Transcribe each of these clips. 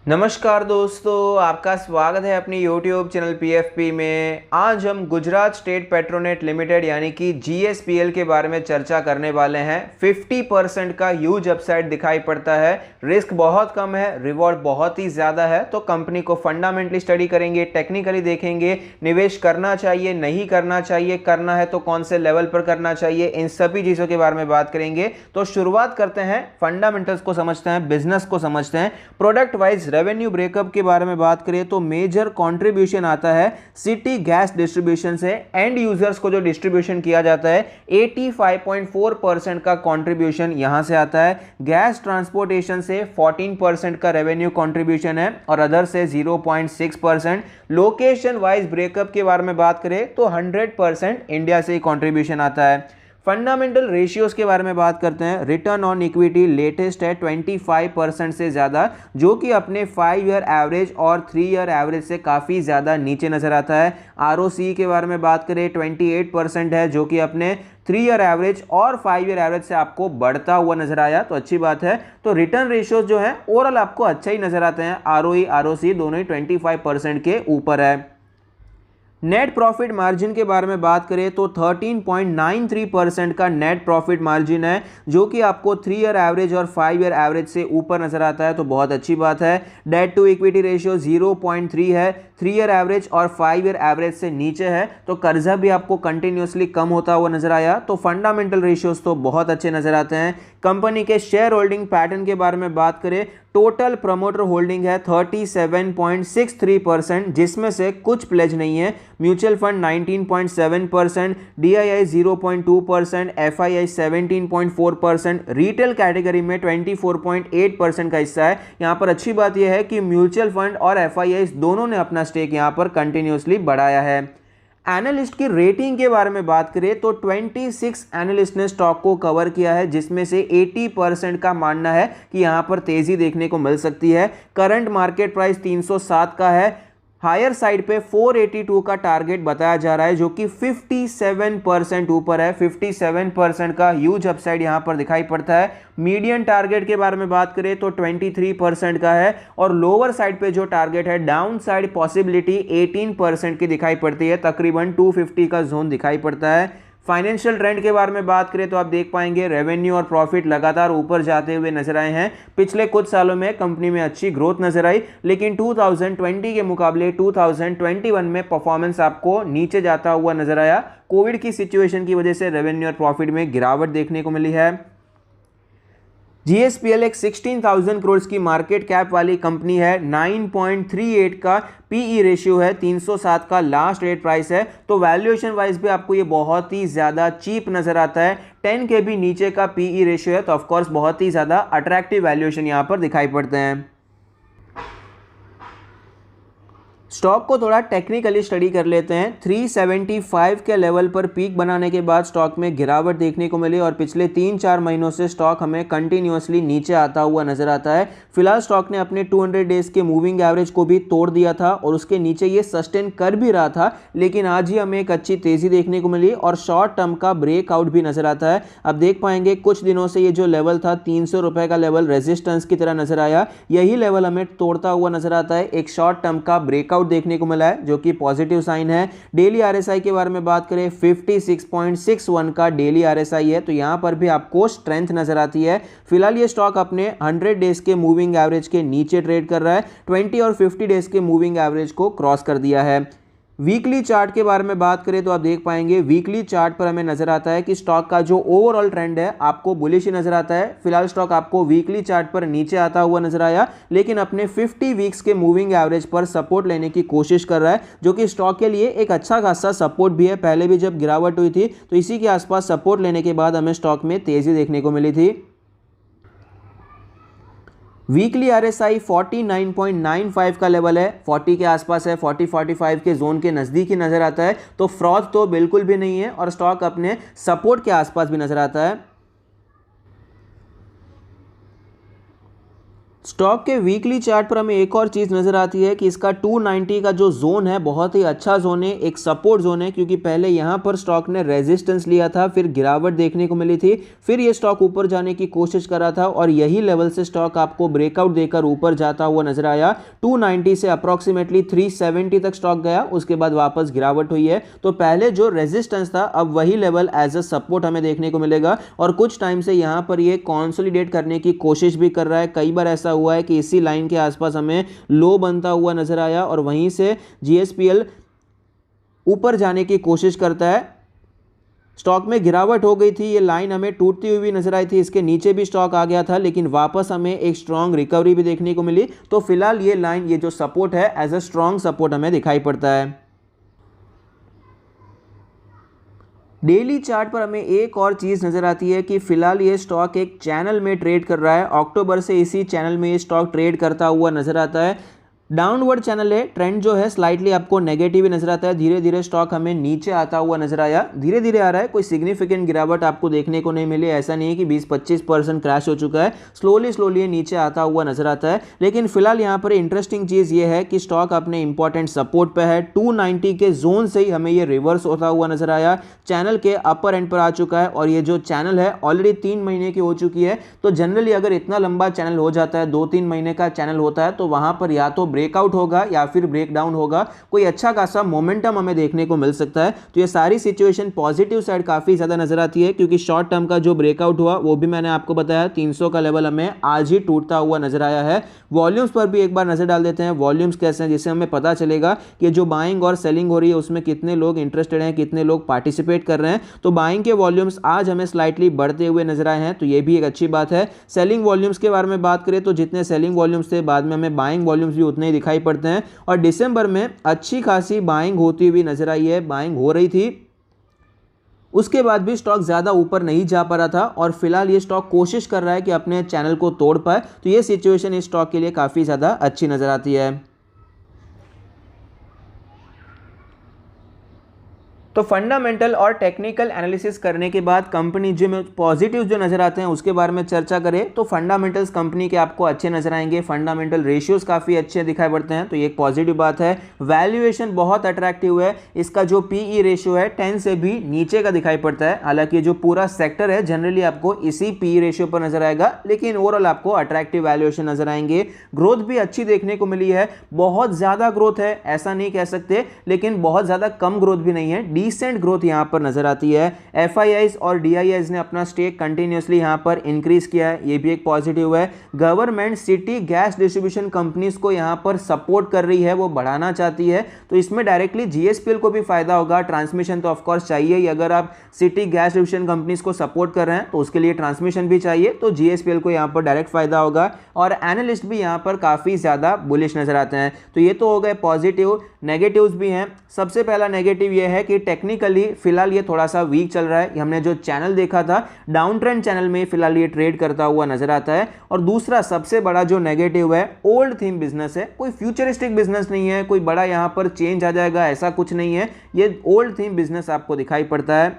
नमस्कार दोस्तों, आपका स्वागत है अपनी YouTube चैनल PFP में। आज हम गुजरात स्टेट पेट्रोनेट लिमिटेड यानी कि GSPL के बारे में चर्चा करने वाले हैं। 50% का ह्यूज अपसाइड दिखाई पड़ता है, रिस्क बहुत कम है, रिवॉर्ड बहुत ही ज़्यादा है। तो कंपनी को फंडामेंटली स्टडी करेंगे, टेक्निकली देखेंगे, निवेश करना चाहिए नहीं करना चाहिए, करना है तो कौन से लेवल पर करना चाहिए, इन सभी चीज़ों के बारे में बात करेंगे। तो शुरुआत करते हैं, फंडामेंटल्स को समझते हैं, बिजनेस को समझते हैं। प्रोडक्ट वाइज रेवेन्यू ब्रेकअप के बारे में बात करें तो मेजर कंट्रीब्यूशन आता है सिटी गैस डिस्ट्रीब्यूशन से। एंड यूजर्स को जो डिस्ट्रीब्यूशन किया जाता है 85.4% का कंट्रीब्यूशन यहां से आता है। गैस ट्रांसपोर्टेशन से 14% का रेवेन्यू कंट्रीब्यूशन है और अदर से 0.6%। लोकेशन वाइज ब्रेकअप के बारे में बात करें तो 100% इंडिया से ही कंट्रीब्यूशन आता है। फंडामेंटल रेशियोज के बारे में बात करते हैं। रिटर्न ऑन इक्विटी लेटेस्ट है 25% से ज़्यादा, जो कि अपने 5 ईयर एवरेज और 3 ईयर एवरेज से काफ़ी ज़्यादा नीचे नज़र आता है। ROC के बारे में बात करें 28% है, जो कि अपने 3 ईयर एवरेज और 5 ईयर एवरेज से आपको बढ़ता हुआ नजर आया, तो अच्छी बात है। तो रिटर्न रेशियोज जो है ओवरऑल आपको अच्छा ही नजर आते हैं। ROE ROC दोनों ही 25% के ऊपर है। नेट प्रॉफिट मार्जिन के बारे में बात करें तो 13.93% का नेट प्रॉफिट मार्जिन है, जो कि आपको 3 ईयर एवरेज और 5 ईयर एवरेज से ऊपर नजर आता है, तो बहुत अच्छी बात है। डेट टू इक्विटी रेशियो 0.3 है, 3 ईयर एवरेज और 5 ईयर एवरेज से नीचे है, तो कर्जा भी आपको कंटिन्यूसली कम होता हुआ नजर आया। तो फंडामेंटल रेशियोज तो बहुत अच्छे नजर आते हैं। कंपनी के शेयर होल्डिंग पैटर्न के बारे में बात करें, टोटल प्रमोटर होल्डिंग है 37.63%, जिसमें से कुछ प्लेज नहीं है। Mutual fund 19.7%, DII 0.2%, FII 17.4%, retail category में 24.8% का हिस्सा है। यहां पर अच्छी बात यह है कि म्यूचुअल फंड और FII दोनों ने अपना स्टेक यहां पर कंटिन्यूसली बढ़ाया है। एनालिस्ट की रेटिंग के बारे में बात करें तो 26 एनालिस्ट ने स्टॉक को कवर किया है, जिसमें से 80% का मानना है कि यहां पर तेजी देखने को मिल सकती है। करंट मार्केट प्राइस 307 का है। हायर साइड पे 482 का टारगेट बताया जा रहा है, जो कि 57% ऊपर है। 57% का ह्यूज अपसाइड यहां पर दिखाई पड़ता है। मीडियन टारगेट के बारे में बात करें तो 23% का है और लोअर साइड पे जो टारगेट है डाउन साइड पॉसिबिलिटी 18% की दिखाई पड़ती है। तकरीबन 250 का जोन दिखाई पड़ता है। फाइनेंशियल ट्रेंड के बारे में बात करें तो आप देख पाएंगे रेवेन्यू और प्रॉफिट लगातार ऊपर जाते हुए नजर आए हैं। पिछले कुछ सालों में कंपनी में अच्छी ग्रोथ नजर आई, लेकिन 2020 के मुकाबले 2021 में परफॉर्मेंस आपको नीचे जाता हुआ नजर आया। कोविड की सिचुएशन की वजह से रेवेन्यू और प्रॉफिट में गिरावट देखने को मिली है। GSPL एक 16,000 करोड़ की मार्केट कैप वाली कंपनी है। 9.38 का PE रेशियो है, 307 का लास्ट रेट प्राइस है, तो वैल्यूएशन वाइज भी आपको ये बहुत ही ज़्यादा चीप नज़र आता है। 10 के भी नीचे का PE रेशियो है, तो ऑफकोर्स बहुत ही ज़्यादा अट्रैक्टिव वैल्यूएशन यहाँ पर दिखाई पड़ते हैं। स्टॉक को थोड़ा टेक्निकली स्टडी कर लेते हैं। 375 के लेवल पर पीक बनाने के बाद स्टॉक में गिरावट देखने को मिली और पिछले 3-4 महीनों से स्टॉक हमें कंटिन्यूअसली नीचे आता हुआ नजर आता है। फिलहाल स्टॉक ने अपने 200 डेज के मूविंग एवरेज को भी तोड़ दिया था और उसके नीचे ये सस्टेन कर भी रहा था, लेकिन आज ही हमें एक अच्छी तेजी देखने को मिली और शॉर्ट टर्म का ब्रेकआउट भी नजर आता है। अब देख पाएंगे कुछ दिनों से ये जो लेवल था 300 रुपए का लेवल रेजिस्टेंस की तरह नजर आया, यही लेवल हमें तोड़ता हुआ नजर आता है। एक शॉर्ट टर्म का ब्रेकआउट देखने को मिला है, जो कि पॉजिटिव साइन है। डेली RSI के बारे में बात करें 56.61 का डेली RSI है, तो यहां पर भी आपको स्ट्रेंथ नजर आती है। फिलहाल ये स्टॉक अपने 100 डेज के मूविंग एवरेज के नीचे ट्रेड कर रहा है। 20 और 50 डेज के मूविंग एवरेज को क्रॉस कर दिया है। वीकली चार्ट के बारे में बात करें तो आप देख पाएंगे वीकली चार्ट पर हमें नजर आता है कि स्टॉक का जो ओवरऑल ट्रेंड है आपको बुलिश ही नजर आता है। फिलहाल स्टॉक आपको वीकली चार्ट पर नीचे आता हुआ नजर आया, लेकिन अपने 50 वीक्स के मूविंग एवरेज पर सपोर्ट लेने की कोशिश कर रहा है, जो कि स्टॉक के लिए एक अच्छा खासा सपोर्ट भी है। पहले भी जब गिरावट हुई थी तो इसी के आसपास सपोर्ट लेने के बाद हमें स्टॉक में तेजी देखने को मिली थी। वीकली RSI 49.95 का लेवल है, 40 के आसपास है, 40-45 के जोन के नज़दीक ही नज़र आता है, तो फ्रॉथ तो बिल्कुल भी नहीं है और स्टॉक अपने सपोर्ट के आसपास भी नज़र आता है। स्टॉक के वीकली चार्ट पर हमें एक और चीज़ नज़र आती है कि इसका 290 का जो जोन है बहुत ही अच्छा जोन है, एक सपोर्ट जोन है, क्योंकि पहले यहाँ पर स्टॉक ने रेजिस्टेंस लिया था, फिर गिरावट देखने को मिली थी, फिर ये स्टॉक ऊपर जाने की कोशिश कर रहा था और यही लेवल से स्टॉक आपको ब्रेकआउट देकर ऊपर जाता हुआ नजर आया। 290 से अप्रॉक्सीमेटली 370 तक स्टॉक गया, उसके बाद वापस गिरावट हुई है। तो पहले जो रेजिस्टेंस था अब वही लेवल एज अ सपोर्ट हमें देखने को मिलेगा और कुछ टाइम से यहाँ पर ये कॉन्सोलिडेट करने की कोशिश भी कर रहा है। कई बार ऐसा हुआ है कि इसी लाइन के आसपास हमें लो बनता हुआ नजर आया और वहीं से जीएसपीएल ऊपर जाने की कोशिश करता है। स्टॉक में गिरावट हो गई थी, ये लाइन हमें टूटती हुई भी नजर आई थी, इसके नीचे भी स्टॉक आ गया था, लेकिन वापस हमें एक स्ट्रांग रिकवरी भी देखने को मिली। तो फिलहाल ये लाइन, ये जो सपोर्ट है एज अ स्ट्रांग सपोर्ट हमें दिखाई पड़ता है। डेली चार्ट पर हमें एक और चीज़ नज़र आती है कि फिलहाल ये स्टॉक एक चैनल में ट्रेड कर रहा है। अक्टूबर से इसी चैनल में ये स्टॉक ट्रेड करता हुआ नज़र आता है। डाउनवर्ड चैनल है, ट्रेंड जो है स्लाइटली आपको नेगेटिव ही नजर आता है। धीरे धीरे स्टॉक हमें नीचे आता हुआ नजर आया, धीरे धीरे आ रहा है, कोई सिग्निफिकेंट गिरावट आपको देखने को नहीं मिली। ऐसा नहीं है कि 20-25% क्रैश हो चुका है, स्लोली नीचे आता हुआ नजर आता है। लेकिन फिलहाल यहाँ पर इंटरेस्टिंग चीज़ ये है कि स्टॉक अपने इंपॉर्टेंट सपोर्ट पे है। 290 के जोन से ही हमें ये रिवर्स होता हुआ नजर आया, चैनल के अपर एंड पर आ चुका है और ये जो चैनल है ऑलरेडी 3 महीने की हो चुकी है। तो जनरली अगर इतना लंबा चैनल हो जाता है, 2-3 महीने का चैनल होता है, तो वहां पर या तो ब्रेकआउट होगा या फिर ब्रेकडाउन होगा, कोई अच्छा खासा मोमेंटम हमें देखने को मिल सकता है। तो ये सारी सिचुएशन पॉजिटिव साइड काफी ज्यादा नजर आती है, क्योंकि शॉर्ट टर्म का जो ब्रेकआउट हुआ वो भी मैंने आपको बताया 300 का लेवल हमें आज ही टूटता हुआ नजर आया है। वॉल्यूम्स पर भी एक बार नजर डाल देते हैं, वॉल्यूम्स कैसे हैं, जिससे हमें पता चलेगा कि जो बाइंग और सेलिंग हो रही है उसमें कितने लोग इंटरेस्टेड हैं, कितने लोग पार्टिसिपेट कर रहे हैं। तो बाइंग के वॉल्यूम्स आज हमें स्लाइटली बढ़ते हुए नजर आए हैं, तो ये भी एक अच्छी बात है। सेलिंग वॉल्यूम्स के बारे में बात करें तो जितने सेलिंग वॉल्यूम्स थे, बाद में हमें बाइंग वॉल्यूम्स भी उतने ही दिखाई पड़ते हैं और दिसंबर में अच्छी खासी बाइंग होती हुई नजर आई है, बाइंग हो रही थी। उसके बाद भी स्टॉक ज़्यादा ऊपर नहीं जा पा रहा था और फिलहाल ये स्टॉक कोशिश कर रहा है कि अपने चैनल को तोड़ पाए। तो ये सिचुएशन इस स्टॉक के लिए काफ़ी ज़्यादा अच्छी नज़र आती है। तो फंडामेंटल और टेक्निकल एनालिसिस करने के बाद कंपनी जो में पॉजिटिव जो नजर आते हैं उसके बारे में चर्चा करें तो फंडामेंटल्स कंपनी के आपको अच्छे नजर आएंगे। फंडामेंटल रेशियोज काफ़ी अच्छे दिखाई पड़ते हैं, तो ये एक पॉजिटिव बात है। वैल्यूएशन बहुत अट्रैक्टिव है, इसका जो पीई रेशियो है 10 से भी नीचे का दिखाई पड़ता है। हालांकि जो पूरा सेक्टर है जनरली आपको इसी पीई रेशियो पर नजर आएगा, लेकिन ओवरऑल आपको अट्रैक्टिव वैल्यूएशन नजर आएंगे। ग्रोथ भी अच्छी देखने को मिली है, बहुत ज़्यादा ग्रोथ है ऐसा नहीं कह सकते, लेकिन बहुत ज़्यादा कम ग्रोथ भी नहीं है, डिसेंट ग्रोथ यहां पर नजर आती है। एफआईआईज और डीआईआईज ने अपना स्टेक कंटिन्यूअसली यहां पर इंक्रीज किया है, ये भी एक पॉजिटिव है। Government city gas distribution companies को यहां पर सपोर्ट कर रही है, वो बढ़ाना चाहती है, तो इसमें डायरेक्टली जीएसपीएल को भी फायदा होगा। ट्रांसमिशन तो ऑफकोर्स चाहिए ही, अगर आप सिटी गैस डिस्ट्रीब्यूशन कंपनीज को सपोर्ट कर रहे हैं तो उसके लिए ट्रांसमिशन भी चाहिए, तो जीएसपीएल को यहां पर डायरेक्ट फायदा होगा। और एनालिस्ट भी यहां पर काफी ज्यादा बुलिश नजर आते हैं। तो ये तो हो गए पॉजिटिव। नेगेटिव्स भी हैं। सबसे पहला नेगेटिव ये है कि टेक्निकली फिलहाल ये थोड़ा सा वीक चल रहा है। हमने जो चैनल देखा था डाउन ट्रेंड चैनल में फिलहाल ये ट्रेड करता हुआ नजर आता है। और दूसरा सबसे बड़ा जो नेगेटिव है, ओल्ड थीम बिजनेस है, कोई फ्यूचरिस्टिक बिजनेस नहीं है, कोई बड़ा यहां पर चेंज आ जाएगा ऐसा कुछ नहीं है, ये ओल्ड थीम बिजनेस आपको दिखाई पड़ता है।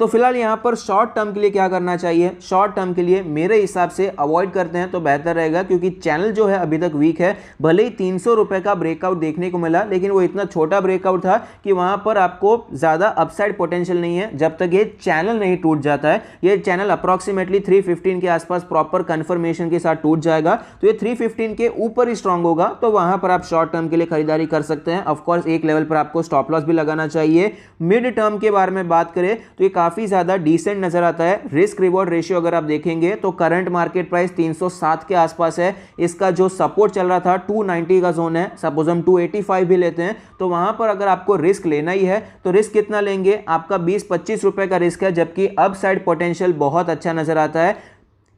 तो फिलहाल यहाँ पर शॉर्ट टर्म के लिए क्या करना चाहिए, शॉर्ट टर्म के लिए मेरे हिसाब से अवॉइड करते हैं तो बेहतर रहेगा, क्योंकि चैनल जो है अभी तक वीक है। भले ही 300 रुपए का ब्रेकआउट देखने को मिला, लेकिन वो इतना छोटा ब्रेकआउट था कि वहां पर आपको ज्यादा अपसाइड पोटेंशियल नहीं है जब तक ये चैनल नहीं टूट जाता है। ये चैनल अप्रॉक्सीमेटली 315 के आसपास प्रॉपर कंफर्मेशन के साथ टूट जाएगा, तो ये 315 के ऊपर ही स्ट्रांग होगा, तो वहां पर आप शॉर्ट टर्म के लिए खरीदारी कर सकते हैं। ऑफकोर्स एक लेवल पर आपको स्टॉप लॉस भी लगाना चाहिए। मिड टर्म के बारे में बात करें तो ये काफी ज्यादा डिसेंट नजर आता है। रिस्क रिवॉर्ड रेशियो अगर आप देखेंगे तो करंट मार्केट प्राइस 307 के आसपास है। इसका जो सपोर्ट चल रहा था 290 का जोन है, सपोज हम 285 भी लेते हैं, तो वहां पर अगर आपको रिस्क लेना ही है तो रिस्क कितना लेंगे, आपका 20-25 रुपए का रिस्क है, जबकि अपसाइड पोटेंशियल बहुत अच्छा नजर आता है।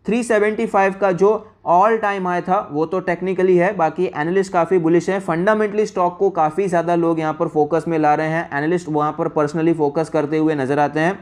375 का जो ऑल टाइम हाई था वो तो टेक्निकली है, बाकी एनालिस्ट काफी बुलिश है। फंडामेंटली स्टॉक को काफी ज्यादा लोग यहां पर फोकस में ला रहे हैं, एनालिस्ट वहां पर पर्सनली फोकस करते हुए नजर आते हैं।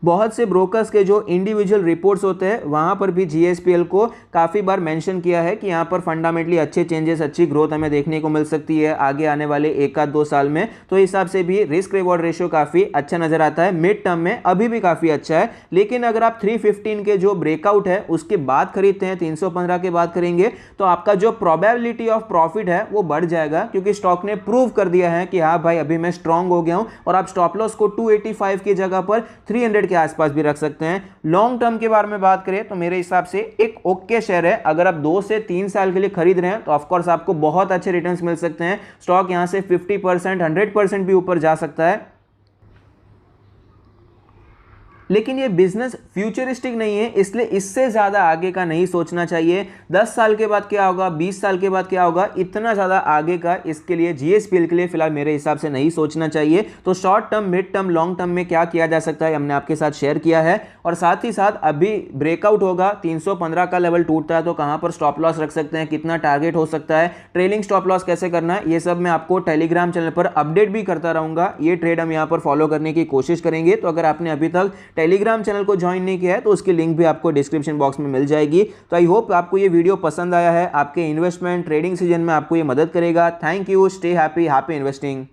बहुत से ब्रोकर्स के जो इंडिविजुअल रिपोर्ट्स होते हैं वहां पर भी जीएसपीएल को काफी बार मेंशन किया है कि यहां पर फंडामेंटली अच्छे चेंजेस, अच्छी ग्रोथ हमें देखने को मिल सकती है आगे आने वाले 1-2 साल में। तो इस हिसाब से भी रिस्क रिवॉर्ड रेशियो काफी अच्छा नजर आता है, मिड टर्म में अभी भी काफी अच्छा है। लेकिन अगर आप 315 के जो ब्रेकआउट है उसके बाद खरीदते हैं, 315 के बाद करेंगे, तो आपका जो प्रोबेबिलिटी ऑफ प्रॉफिट है वो बढ़ जाएगा, क्योंकि स्टॉक ने प्रूव कर दिया है कि हाँ भाई अभी मैं स्ट्रांग हो गया हूं। और आप स्टॉप लॉस को 285 की जगह पर 300 के आसपास भी रख सकते हैं। लॉन्ग टर्म के बारे में बात करें तो मेरे हिसाब से एक ओके शेयर है। अगर आप 2 से 3 साल के लिए खरीद रहे हैं तो ऑफकोर्स आपको बहुत अच्छे रिटर्न्स मिल सकते हैं। स्टॉक यहां से 50%, 100% भी ऊपर जा सकता है। लेकिन ये बिजनेस फ्यूचरिस्टिक नहीं है, इसलिए इससे ज़्यादा आगे का नहीं सोचना चाहिए। 10 साल के बाद क्या होगा, 20 साल के बाद क्या होगा, इतना ज़्यादा आगे का इसके लिए जीएसपीएल के लिए फिलहाल मेरे हिसाब से नहीं सोचना चाहिए। तो short term, mid term, long term में क्या किया जा सकता है हमने आपके साथ शेयर किया है। और साथ ही साथ अभी ब्रेकआउट होगा, 315 का लेवल टूटता है तो कहाँ पर स्टॉप लॉस रख सकते हैं, कितना टारगेट हो सकता है, ट्रेलिंग स्टॉप लॉस कैसे करना है, ये सब मैं आपको टेलीग्राम चैनल पर अपडेट भी करता रहूँगा। ये ट्रेड हम यहाँ पर फॉलो करने की कोशिश करेंगे। तो अगर आपने अभी तक टेलीग्राम चैनल को ज्वाइन नहीं किया है तो उसकी लिंक भी आपको डिस्क्रिप्शन बॉक्स में मिल जाएगी। तो आई होप आपको ये वीडियो पसंद आया है, आपके इन्वेस्टमेंट ट्रेडिंग सीजन में आपको ये मदद करेगा। Thank you, stay happy, happy investing.